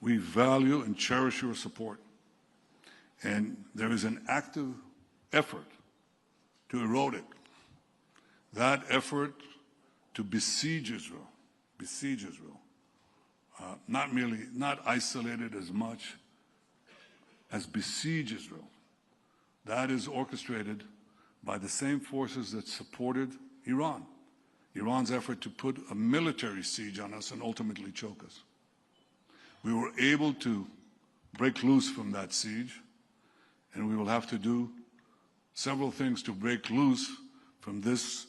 We value and cherish your support. And there is an active effort to erode it. That effort to besiege Israel, not isolate it as much as besiege Israel. That is orchestrated by the same forces that supported Iran. Iran's effort to put a military siege on us and ultimately choke us. We were able to break loose from that siege, and we will have to do several things to break loose from this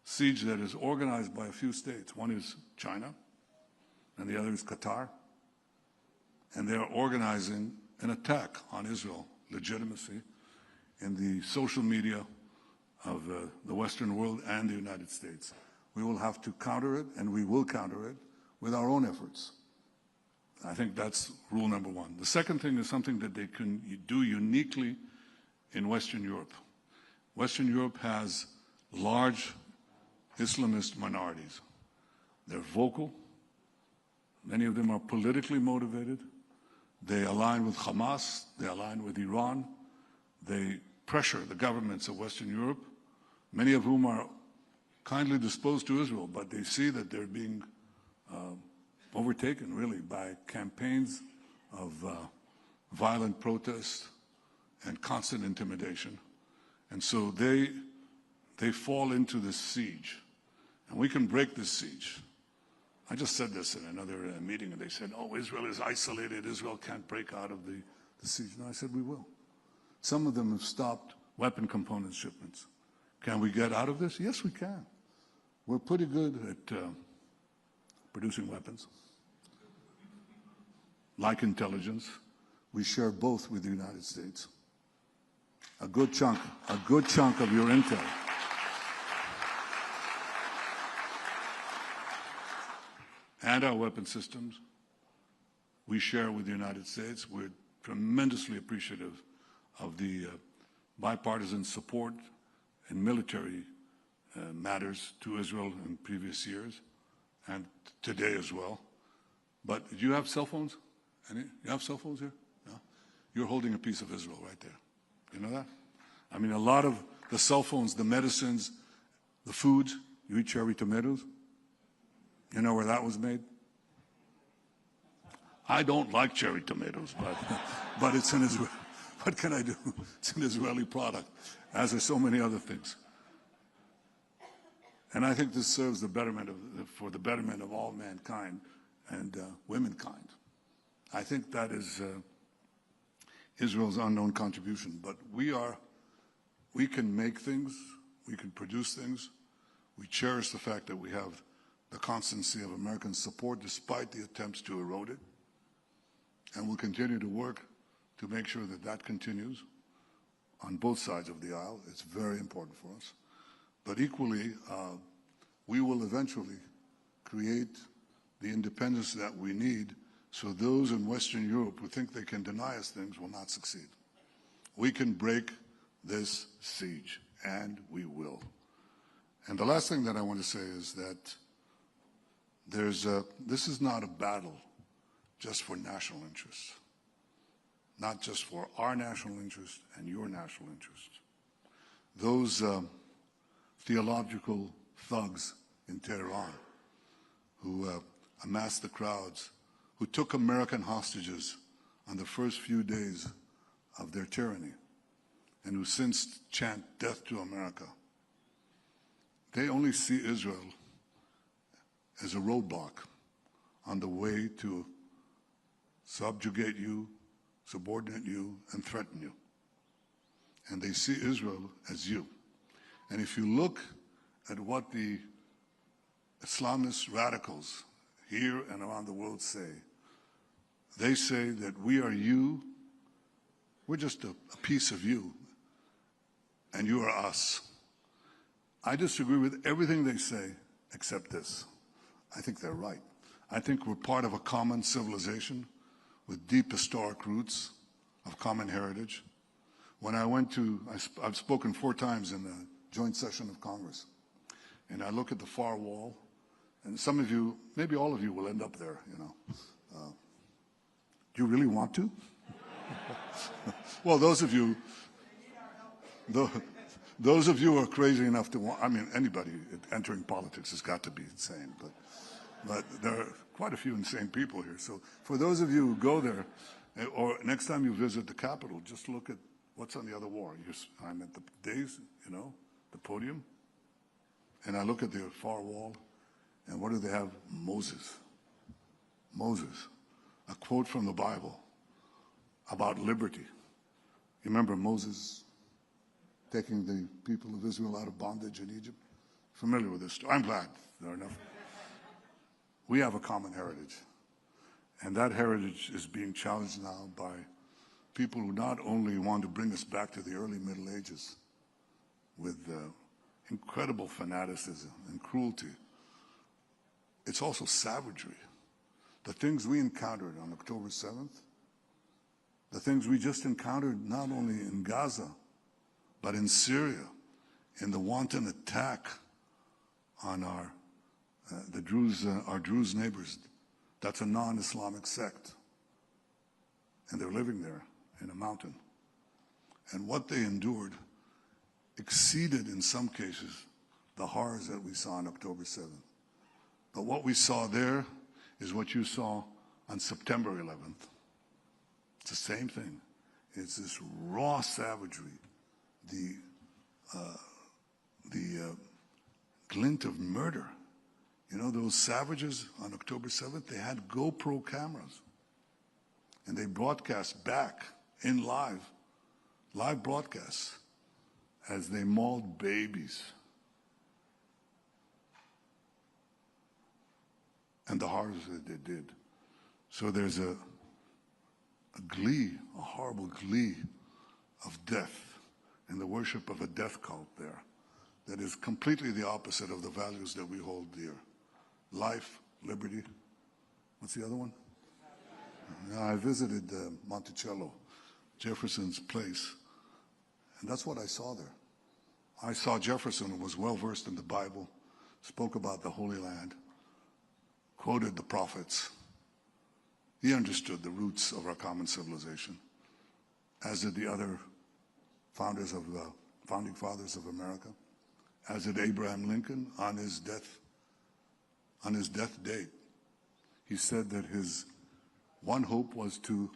siege that is organized by a few states. One is China, and the other is Qatar. And they are organizing an attack on Israel legitimacy in the social media of the Western world and the United States. We will have to counter it, and we will counter it with our own efforts. I think that's rule number one. The second thing is something that they can do uniquely in Western Europe. Western Europe has large Islamist minorities. They're vocal. Many of them are politically motivated. They align with Hamas. They align with Iran. They pressure the governments of Western Europe, many of whom are kindly disposed to Israel, but they see that they're being overtaken, really, by campaigns of violent protest and constant intimidation. And so they fall into this siege. And we can break this siege. I just said this in another meeting, and they said, oh, Israel is isolated. Israel can't break out of the siege. No, I said, we will. Some of them have stopped weapon component shipments. Can we get out of this? Yes, we can. We're pretty good at producing weapons. Like intelligence, we share both with the United States. A good chunk of your intel. And our weapon systems, we share with the United States. We're tremendously appreciative of the bipartisan support in military matters to Israel in previous years and today as well. But do you have cell phones? You have cell phones here? No? You're holding a piece of Israel right there. You know that? I mean, a lot of the cell phones, the medicines, the foods, you eat cherry tomatoes. You know where that was made? I don't like cherry tomatoes, but it's an Israel. What can I do? It's an Israeli product, as are so many other things. And I think this serves for the betterment of all mankind and womankind. I think that is Israel's unknown contribution. But we can make things, we can produce things. We cherish the fact that we have the constancy of American support despite the attempts to erode it. And we'll continue to work to make sure that that continues on both sides of the aisle. It's very important for us. But equally, we will eventually create the independence that we need so those in Western Europe who think they can deny us things will not succeed. We can break this siege, and we will. And the last thing that I want to say is that this is not a battle just for national interests, not just for our national interest and your national interest. Those theological thugs in Tehran who amassed the crowds, who took American hostages on the first few days of their tyranny, and who since chant death to America, they only see Israel as a roadblock on the way to subjugate you, subordinate you, and threaten you. And they see Israel as you. And if you look at what the Islamist radicals here and around the world say, they say that we are you, we're just a piece of you, and you are us. I disagree with everything they say except this. I think they're right. I think we're part of a common civilization with deep historic roots of common heritage. When I went to, I've spoken 4 times in the joint session of Congress, and I look at the far wall, and some of you, maybe all of you will end up there, you know. Do you really want to? Well, those of you who are crazy enough to want, I mean, anybody entering politics has got to be insane, but there are quite a few insane people here. So for those of you who go there, or next time you visit the Capitol, just look at what's on the other wall. I'm at the dais, you know, the podium, and I look at the far wall, and what do they have? Moses. Moses. A quote from the Bible about liberty. You remember Moses taking the people of Israel out of bondage in Egypt? Familiar with this story? I'm glad there are enough. We have a common heritage, and that heritage is being challenged now by people who not only want to bring us back to the early Middle Ages with incredible fanaticism and cruelty, it's also savagery. The things we encountered on October 7th, the things we just encountered not only in Gaza, but in Syria, in the wanton attack on our Druze neighbors. That's a non-Islamic sect, and they're living there in a mountain. And what they endured exceeded, in some cases, the horrors that we saw on October 7th. But what we saw there is what you saw on September 11th. It's the same thing. It's this raw savagery, the glint of murder. You know, those savages on October 7th, they had GoPro cameras, and they broadcast back in live broadcasts as they mauled babies. And the horrors that they did. So there's a glee, a horrible glee of death and the worship of a death cult there that is completely the opposite of the values that we hold dear. Life, liberty. What's the other one? I visited Monticello, Jefferson's place, and that's what I saw there. I saw Jefferson, who was well-versed in the Bible, spoke about the Holy Land, quoted the prophets. He understood the roots of our common civilization, as did the other founding fathers of America, as did Abraham Lincoln on his death date. He said that his one hope was to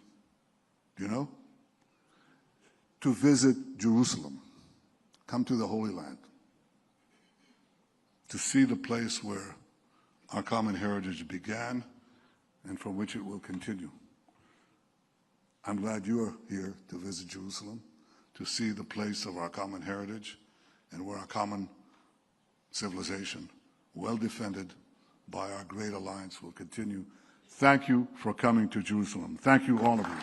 visit Jerusalem, come to the Holy Land, to see the place where our common heritage began and from which it will continue. I'm glad you are here to visit Jerusalem, to see the place of our common heritage and where our common civilization, well defended by our great alliance, will continue. Thank you for coming to Jerusalem. Thank you, all of you.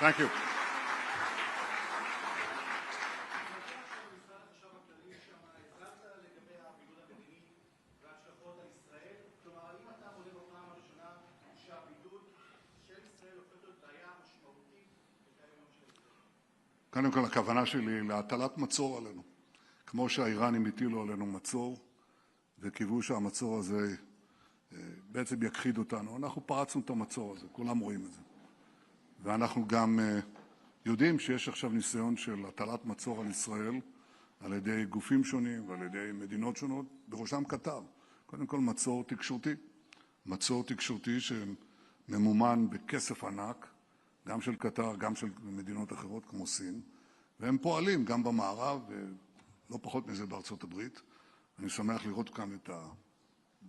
Thank you. קודם כל, הכוונה שלי להטלת מצור עלינו. כמו שהאיראנים הטילו עלינו מצור, וקיוו שהמצור הזה בעצם יכחיד אותנו. אנחנו פרצנו את המצור הזה, כולם רואים את זה. ואנחנו גם יודעים שיש עכשיו ניסיון של הטלת מצור על ישראל, על ידי גופים שונים ועל ידי מדינות שונות, בראשם קטר. קודם כל מצור תקשורתי. מצור תקשורתי שממומן בכסף ענק, גם של קטר, גם של מדינות אחרות כמו סין, והם פועלים גם במערב, ולא פחות מזה בארצות הברית. אני שמח לראות כאן את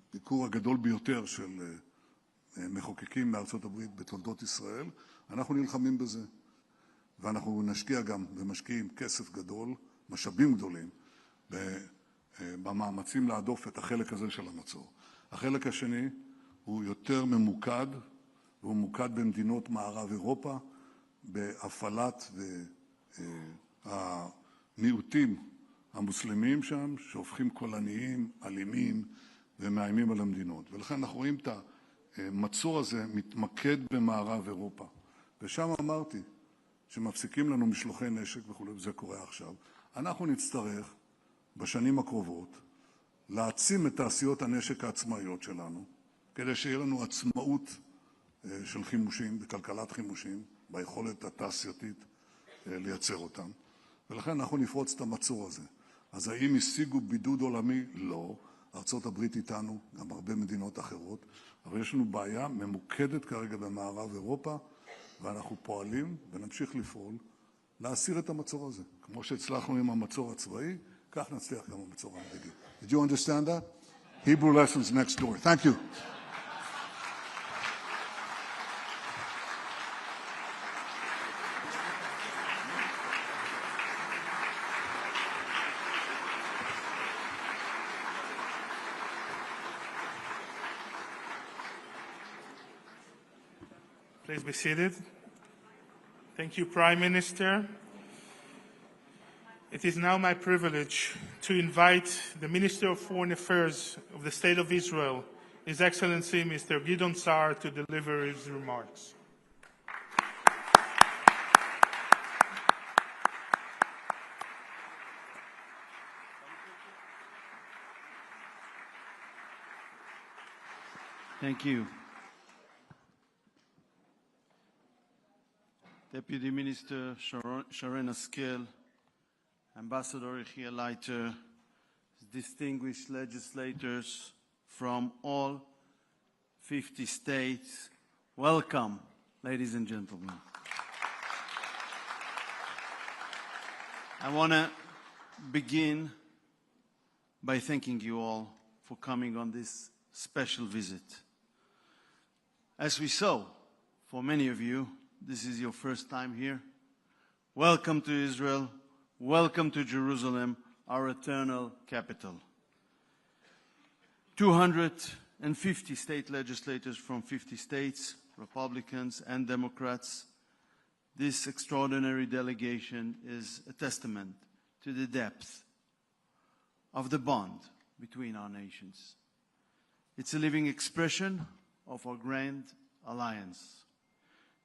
הביקור הגדול ביותר של מחוקקים מארצות הברית בתולדות ישראל. אנחנו נלחמים בזה, ואנחנו נשקיע גם ומשקיעים כסף גדול, משאבים גדולים, במאמצים להדוף את החלק הזה של המצור. החלק השני הוא יותר ממוקד, והוא ממוקד במדינות מערב אירופה, בהפעלת המיעוטים המוסלמים שם, שהופכים קולניים, אלימים ומאיימים על המדינות. ולכן אנחנו רואים את המצור הזה מתמקד במערב אירופה. ושם אמרתי שמפסיקים לנו משלוחי נשק וכו', וזה קורה עכשיו. אנחנו נצטרך בשנים הקרובות להעצים את תעשיות הנשק העצמאיות שלנו, כדי שיהיה לנו עצמאות של חימושים, בכלכלת חימושים, ביכולת התעשייתית לייצר אותם. ולכן אנחנו נפרוץ את המצור הזה. אז האם השיגו בידוד עולמי? לא. ארצות הברית איתנו, גם הרבה מדינות אחרות, אבל יש לנו בעיה ממוקדת כרגע במערב אירופה, ואנחנו פועלים ונמשיך לפעול להסיר את המצור הזה. כמו שהצלחנו עם המצור הצבאי, כך נצליח גם במצור המדיני. Did you understand that? Hebrew lessons next door. Thank you. Please be seated. Thank you, Prime Minister. It is now my privilege to invite the Minister of Foreign Affairs of the State of Israel, His Excellency Mr. Gideon Sa'ar, to deliver his remarks. Thank you. Deputy Minister Sharon Askel, Ambassador Yechiel Leiter, distinguished legislators from all 50 states, welcome, ladies and gentlemen. I want to begin by thanking you all for coming on this special visit. As we saw, for many of you, this is your first time here. Welcome to Israel. Welcome to Jerusalem, our eternal capital. 250 state legislators from 50 states, Republicans and Democrats. This extraordinary delegation is a testament to the depth of the bond between our nations. It's a living expression of our grand alliance.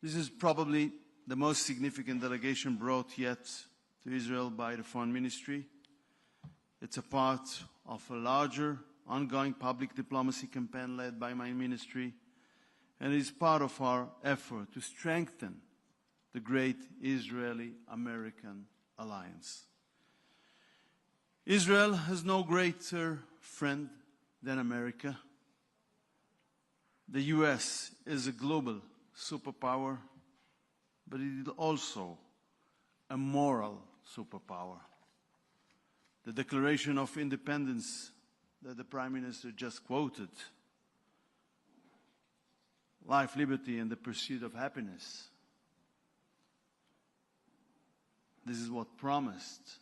This is probably the most significant delegation brought yet to Israel by the Foreign Ministry. It's a part of a larger, ongoing public diplomacy campaign led by my ministry, and is part of our effort to strengthen the great Israeli-American alliance. Israel has no greater friend than America. The U.S. is a global superpower, but it is also a moral superpower. The Declaration of Independence that the Prime Minister just quoted, life, liberty, and the pursuit of happiness, this is what promised.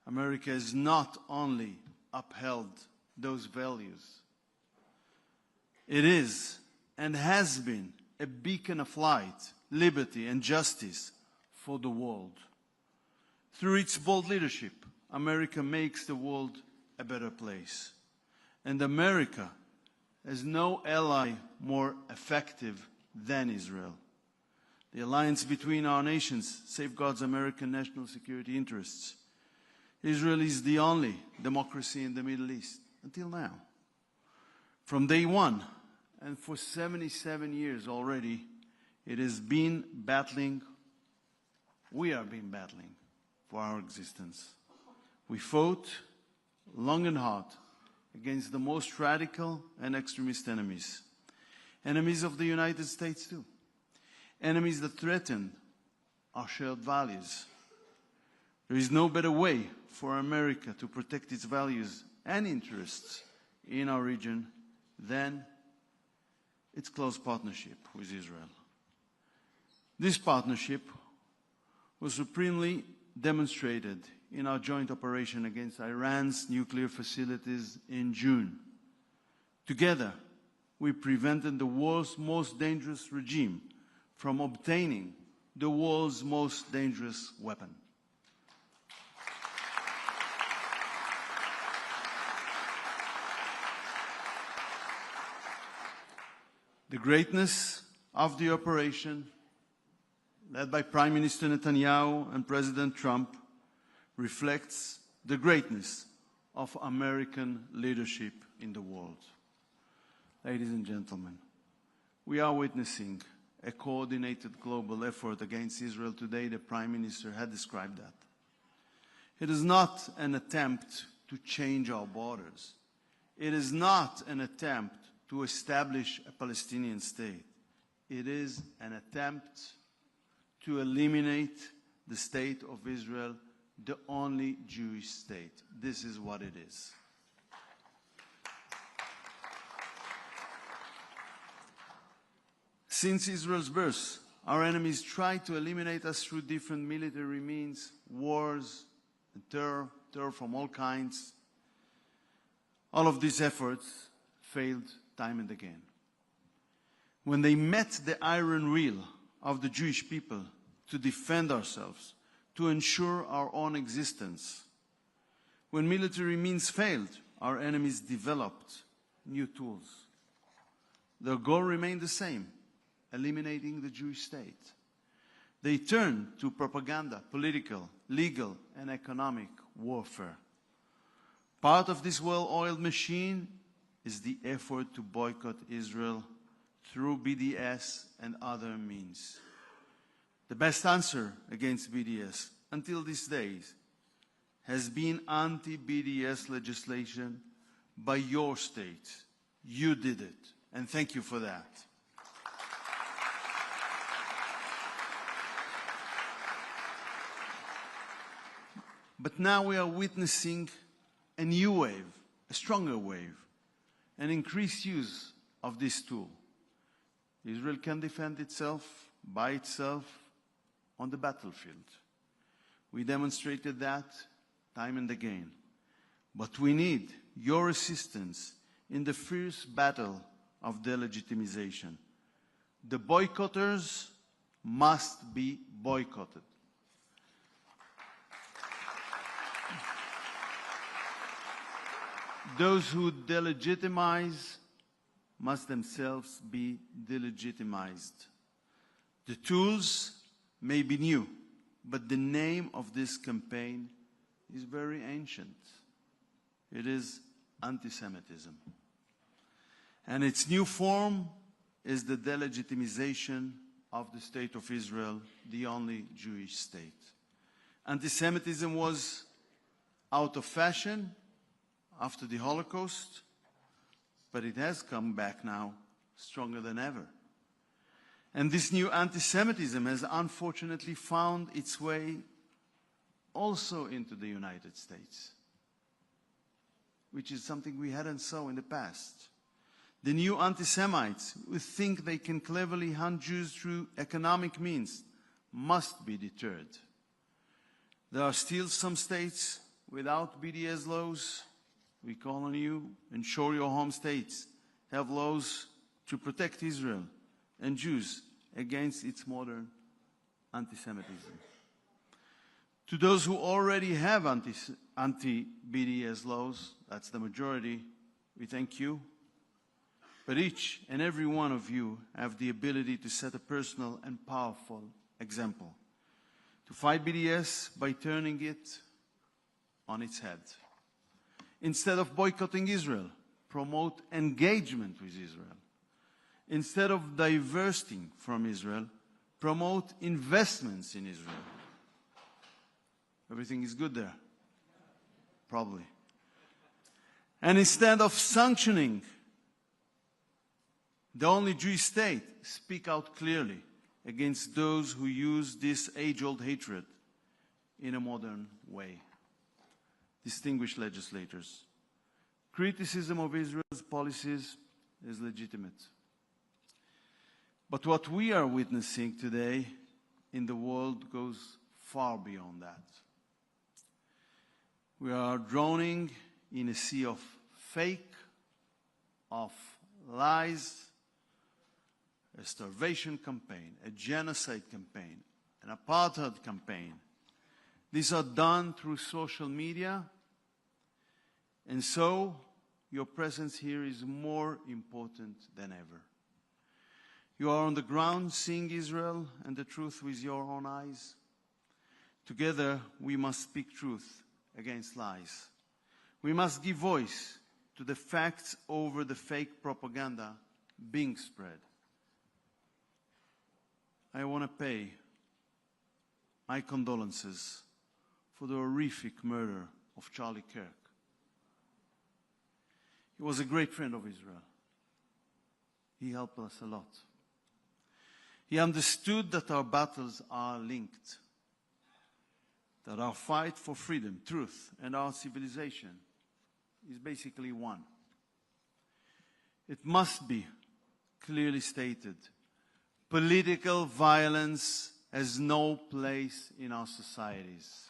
America has not only upheld those values, it is and has been a beacon of light, liberty, and justice for the world. Through its bold leadership, America makes the world a better place. And America has no ally more effective than Israel. The alliance between our nations safeguards American national security interests. Israel is the only democracy in the Middle East, until now. From day one, and for 77 years already, it has been battling, we have been battling for our existence. We fought long and hard against the most radical and extremist enemies. Enemies of the United States too. Enemies that threaten our shared values. There is no better way for America to protect its values and interests in our region than its close partnership with Israel. This partnership was supremely demonstrated in our joint operation against Iran's nuclear facilities in June. Together, we prevented the world's most dangerous regime from obtaining the world's most dangerous weapon. The greatness of the operation, led by Prime Minister Netanyahu and President Trump, reflects the greatness of American leadership in the world. Ladies and gentlemen, we are witnessing a coordinated global effort against Israel today. The Prime Minister had described that. It is not an attempt to change our borders. It is not an attempt to establish a Palestinian state. It is an attempt to eliminate the state of Israel, the only Jewish state. This is what it is. Since Israel's birth, our enemies tried to eliminate us through different military means, wars, and terror from all kinds. All of these efforts failed time and again. When they met the iron will of the Jewish people to defend ourselves, to ensure our own existence, when military means failed, our enemies developed new tools. Their goal remained the same: eliminating the Jewish state. They turned to propaganda, political, legal, and economic warfare. Part of this well-oiled machine is the effort to boycott Israel through BDS and other means. The best answer against BDS until these days has been anti-BDS legislation by your state. You did it, and thank you for that. But now we are witnessing a new wave, a stronger wave, an increased use of this tool. Israel can defend itself by itself on the battlefield. We demonstrated that time and again. But we need your assistance in the fierce battle of delegitimization. The boycotters must be boycotted. Those who delegitimize must themselves be delegitimized. The tools may be new, but the name of this campaign is very ancient. It is anti-Semitism. And its new form is the delegitimization of the State of Israel, the only Jewish state. Anti-Semitism was out of fashion after the Holocaust, but it has come back now stronger than ever. And this new anti-Semitism has unfortunately found its way also into the United States, which is something we hadn't saw in the past. The new anti-Semites who think they can cleverly hunt Jews through economic means must be deterred. There are still some states without BDS laws. We call on you, ensure your home states have laws to protect Israel and Jews against its modern anti-Semitism. To those who already have anti-BDS laws, that's the majority, we thank you. But each and every one of you have the ability to set a personal and powerful example. To fight BDS by turning it on its head. Instead of boycotting Israel, promote engagement with Israel. Instead of divesting from Israel, promote investments in Israel. Everything is good there? Probably. And instead of sanctioning the only Jewish state, speak out clearly against those who use this age-old hatred in a modern way. Distinguished legislators, criticism of Israel's policies is legitimate. But what we are witnessing today in the world goes far beyond that. We are drowning in a sea of fake, of lies, a starvation campaign, a genocide campaign, an apartheid campaign. These are done through social media, and so your presence here is more important than ever. You are on the ground seeing Israel and the truth with your own eyes. Together, we must speak truth against lies. We must give voice to the facts over the fake propaganda being spread. I want to pay my condolences for the horrific murder of Charlie Kirk. He was a great friend of Israel. He helped us a lot. He understood that our battles are linked, that our fight for freedom, truth, and our civilization is basically one. It must be clearly stated, political violence has no place in our societies.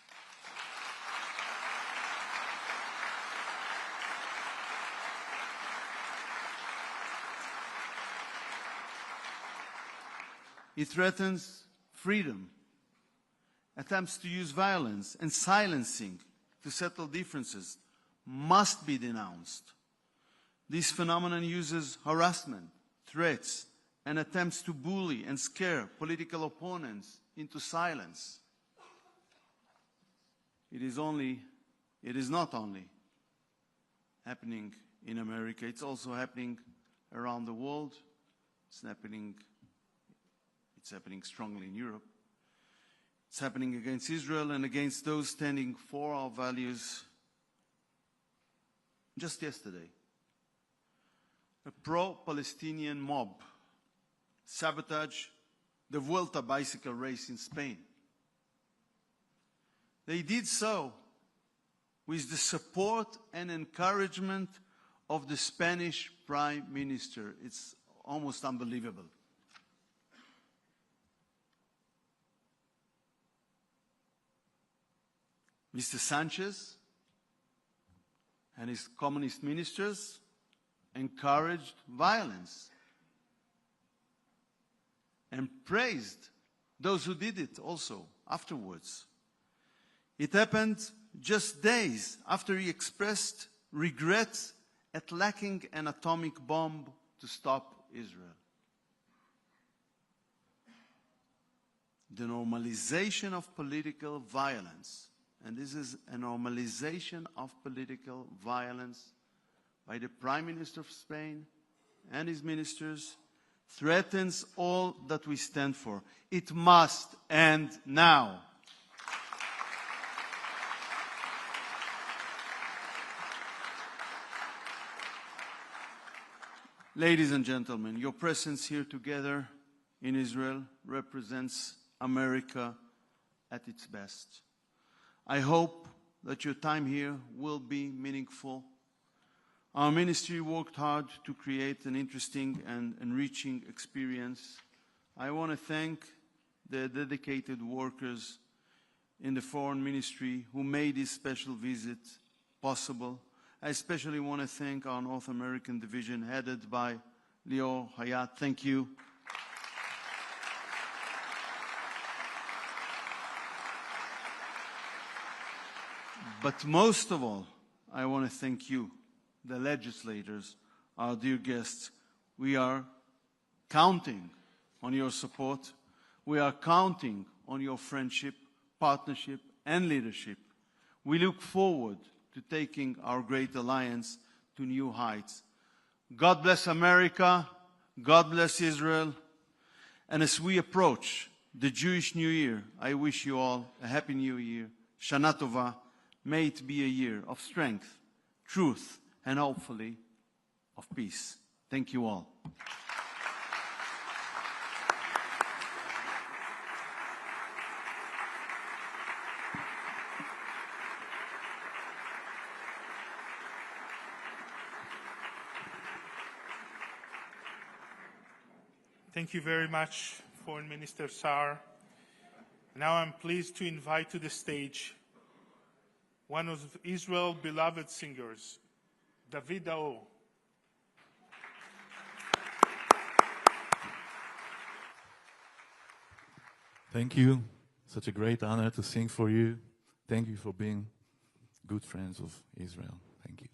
It threatens freedom, attempts to use violence and silencing to settle differences must be denounced. This phenomenon uses harassment, threats, and attempts to bully and scare political opponents into silence. It is not only happening in America, it's also happening around the world. It's happening strongly in Europe. It's happening against Israel and against those standing for our values. Just yesterday, a pro-Palestinian mob sabotaged the Vuelta bicycle race in Spain. They did so with the support and encouragement of the Spanish Prime Minister. It's almost unbelievable. Mr. Sanchez and his communist ministers encouraged violence and praised those who did it also afterwards. It happened just days after he expressed regret at lacking an atomic bomb to stop Israel. The normalization of political violence, and this is a normalization of political violence by the Prime Minister of Spain and his ministers, threatens all that we stand for. It must end now. Ladies and gentlemen, your presence here together in Israel represents America at its best. I hope that your time here will be meaningful. Our ministry worked hard to create an interesting and enriching experience. I want to thank the dedicated workers in the foreign ministry who made this special visit possible. I especially want to thank our North American division headed by Lior Hayat. Thank you. But most of all, I want to thank you, the legislators, our dear guests. We are counting on your support. We are counting on your friendship, partnership, and leadership. We look forward to taking our great alliance to new heights. God bless America. God bless Israel. And as we approach the Jewish New Year, I wish you all a Happy New Year. Shana Tova. May it be a year of strength, truth, and hopefully of peace. Thank you all. Thank you very much, Foreign Minister Sa'ar. Now I'm pleased to invite to the stage one of Israel's beloved singers, David Daor. Thank you. Such a great honor to sing for you. Thank you for being good friends of Israel. Thank you.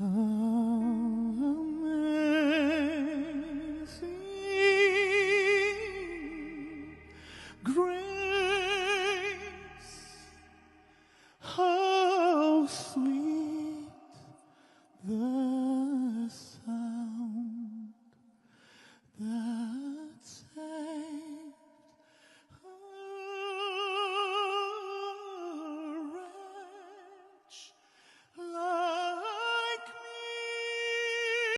Ah.